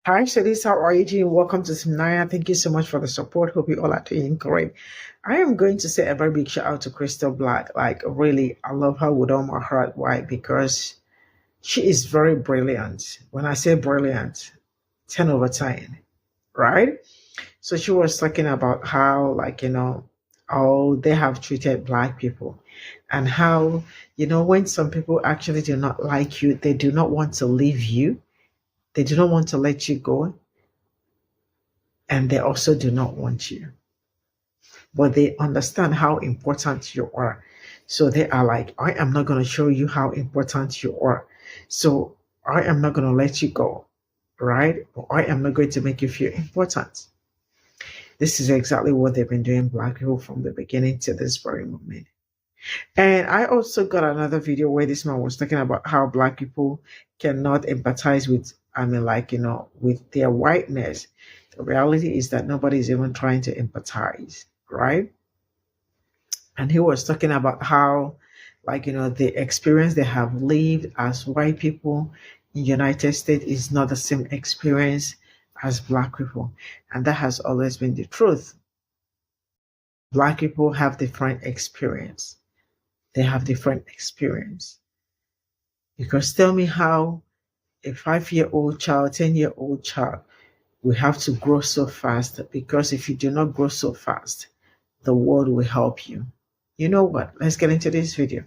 Hi, Shadis. How are you doing? Welcome to Cimnanya. Thank you so much for the support. Hope you all are doing great. I am going to say a very big shout out to Crystal Black. Like, really, I love her with all my heart. Why? Because she is very brilliant. When I say brilliant, 10 over 10, right? So she was talking about how, how they have treated Black people and how, when some people actually do not like you, they do not want to leave you, they do not want to let you go, and they also do not want you, but they understand how important you are. So they are like, I am not going to show you how important you are. So I am not going to let you go, right? Or I am not going to make you feel important. This is exactly what they've been doing, Black people, from the beginning to this very moment. And I also got another video where this man was talking about how Black people cannot empathize with, with their whiteness. The reality is that nobody is even trying to empathize, right? And he was talking about how, the experience they have lived as white people in United States is not the same experience as Black people. And that has always been the truth. Black people have different experience. They have different experience. Because tell me how a 5-year-old child, 10-year-old child will have to grow so fast, because if you do not grow so fast, the world will help you. You know what? Let's get into this video.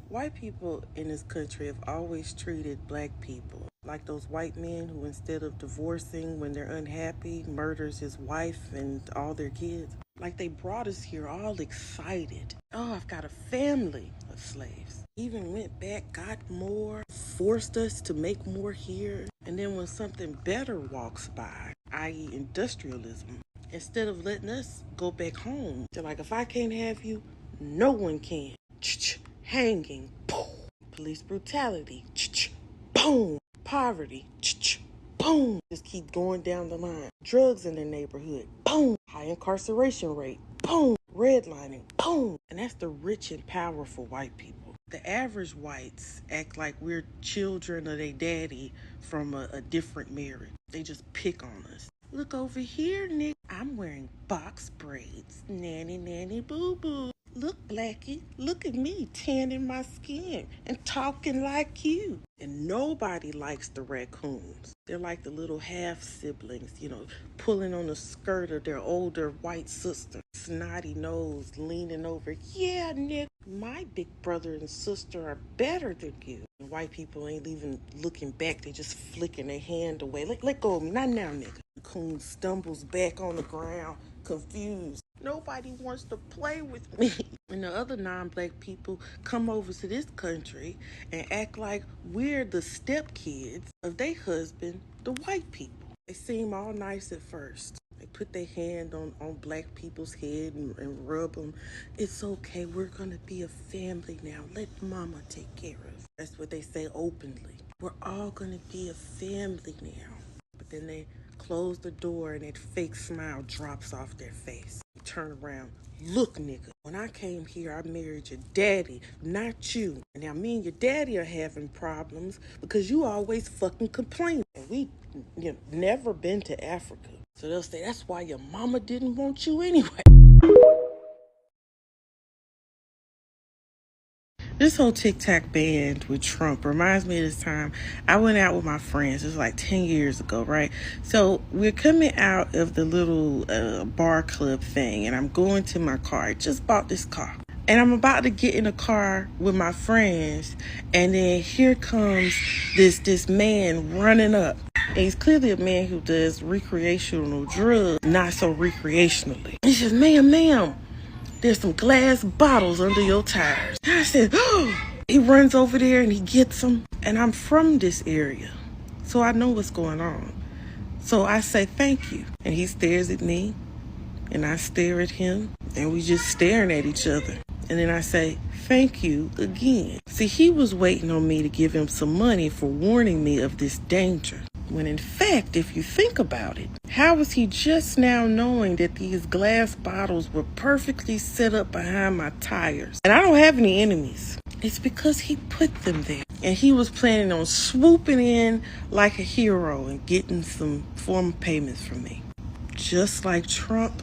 White people in this country have always treated black people like those white men who, instead of divorcing when they're unhappy, murders his wife and all their kids. Like, they brought us here all excited. Oh, I've got a family of slaves. Even went back, got more, forced us to make more here. And then when something better walks by, i.e. industrialism, instead of letting us go back home, they're like, if I can't have you, no one can. Hanging, police brutality, boom, poverty, boom. Just keep going down the line. Drugs in their neighborhood, boom. High incarceration rate, boom. Redlining, boom. And that's the rich and powerful white people. The average whites act like we're children of their daddy from a different marriage. They just pick on us. Look over here, Nick. I'm wearing box braids. Nanny, nanny, boo-boo. Look, Blackie, look at me tanning my skin and talking like you. And nobody likes the raccoons. They're like the little half siblings, pulling on the skirt of their older white sister. Snotty nose leaning over. Yeah, Nick, my big brother and sister are better than you. And white people ain't even looking back. They just flicking their hand away. Let go of me. Not now, nigga. Coon stumbles back on the ground, confused. Nobody wants to play with me. And the other non-black people come over to this country and act like we're the stepkids of their husband, the white people. They seem all nice at first. They put their hand on black people's head and rub them. It's okay, we're gonna be a family now. Let mama take care of it. That's what they say openly. We're all gonna be a family now. But then they close the door and that fake smile drops off their face. They turn around. Look, nigga, when I came here, I married your daddy, not you. And now me and your daddy are having problems because you always fucking complain. And we never been to Africa. So they'll say, that's why your mama didn't want you anyway. This whole TikTok band with Trump reminds me of this time I went out with my friends. It was like 10 years ago, right? So we're coming out of the little bar club thing, and I'm going to my car. I just bought this car. And I'm about to get in a car with my friends, and then here comes this man running up. And he's clearly a man who does recreational drugs, not so recreationally. He says, ma'am, there's some glass bottles under your tires. And I said, oh. He runs over there and he gets them. And I'm from this area, so I know what's going on. So I say, thank you. And he stares at me, and I stare at him, and we just staring at each other. And then I say, thank you again. See, he was waiting on me to give him some money for warning me of this danger. When in fact, if you think about it, how was he just now knowing that these glass bottles were perfectly set up behind my tires? And I don't have any enemies. It's because he put them there. And he was planning on swooping in like a hero and getting some form of payments from me. Just like Trump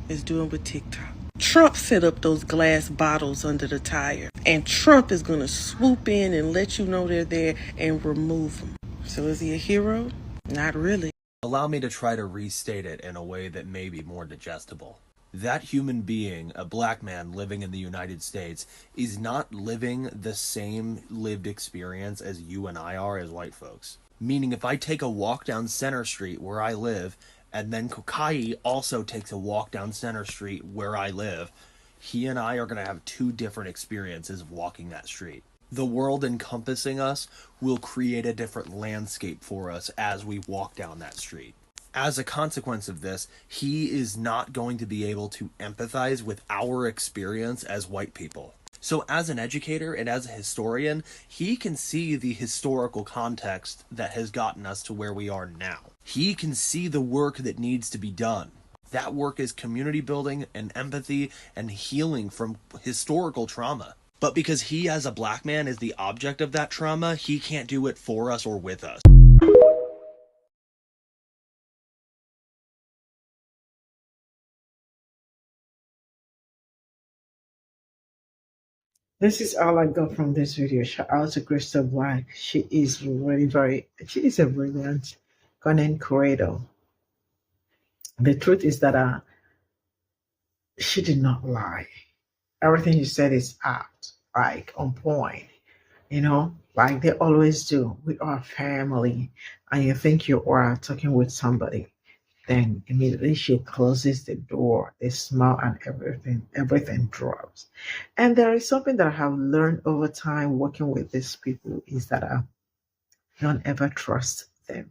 is doing with TikTok. Trump set up those glass bottles under the tire. And Trump is going to swoop in and let you know they're there and remove them. So is he a hero? Not really. Allow me to try to restate it in a way that may be more digestible. That human being, a black man living in the United States, is not living the same lived experience as you and I are as white folks. Meaning, if I take a walk down Center Street where I live, and then Kokai also takes a walk down Center Street where I live, he and I are going to have two different experiences of walking that street. The world encompassing us will create a different landscape for us as we walk down that street. As a consequence of this, he is not going to be able to empathize with our experience as white people. So as an educator and as a historian, he can see the historical context that has gotten us to where we are now. He can see the work that needs to be done. That work is community building and empathy and healing from historical trauma. But because he, as a black man, is the object of that trauma, he can't do it for us or with us. This is all I got from this video. Shout out to Crystal Black. She is she is a brilliant content creator. The truth is that she did not lie. Everything she said is apt, like on point, like they always do. We are family, and you think you are talking with somebody, then immediately she closes the door, they smile, and everything drops. And there is something that I have learned over time working with these people is that don't ever trust them.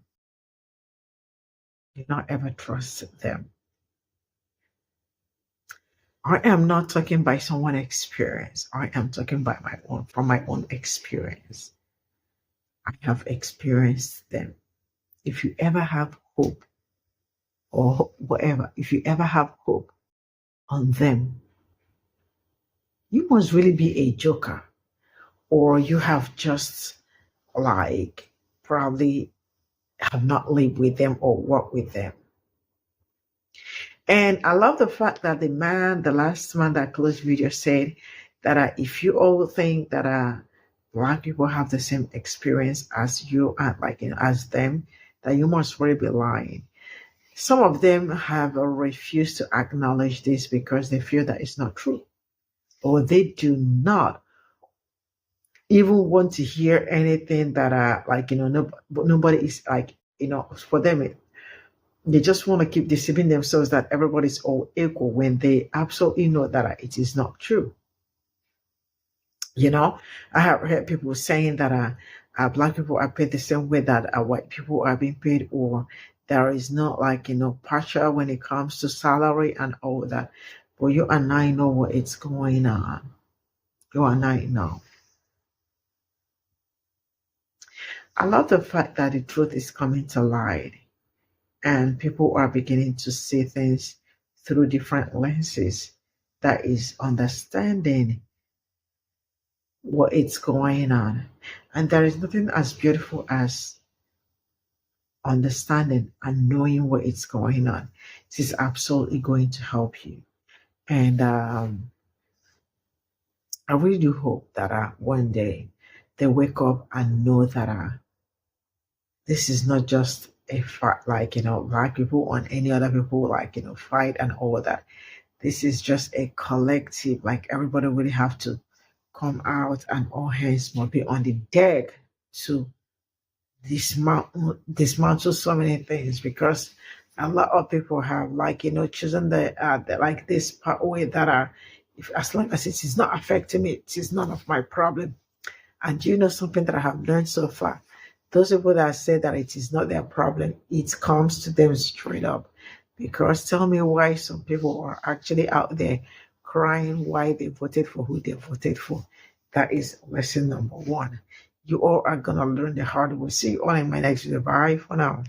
Do not ever trust them. I am not talking by someone's experience. I am talking from my own experience. I have experienced them. If you ever have hope or whatever, if you ever have hope on them, you must really be a joker, or you have just like probably have not lived with them or worked with them. And I love the fact that the last man that closed video said that if you all think that black people have the same experience as you and as them, that you must really be lying. Some of them have refused to acknowledge this because they feel that it's not true, or they do not even want to hear anything that nobody is for them. They just want to keep deceiving themselves that everybody's all equal when they absolutely know that it is not true. I have heard people saying that black people are paid the same way that white people are being paid, or there is not partial when it comes to salary and all that. But you and I know what it's going on. You and I know. I love the fact that the truth is coming to light and people are beginning to see things through different lenses. That is understanding what is going on. And there is nothing as beautiful as understanding and knowing what is going on. This is absolutely going to help you. And I really do hope that one day they wake up and know that this is not just a fight, black people on any other people, fight and all that. This is just a collective, everybody really have to come out and all hands must be on the deck to dismantle so many things, because a lot of people have chosen this pathway that if as long as it is not affecting me, it is none of my problem. And something that I have learned so far? Those people that say that it is not their problem, it comes to them straight up. Because tell me why some people are actually out there crying why they voted for who they voted for. That is lesson number one. You all are going to learn the hard way. See you all in my next video. Bye for now.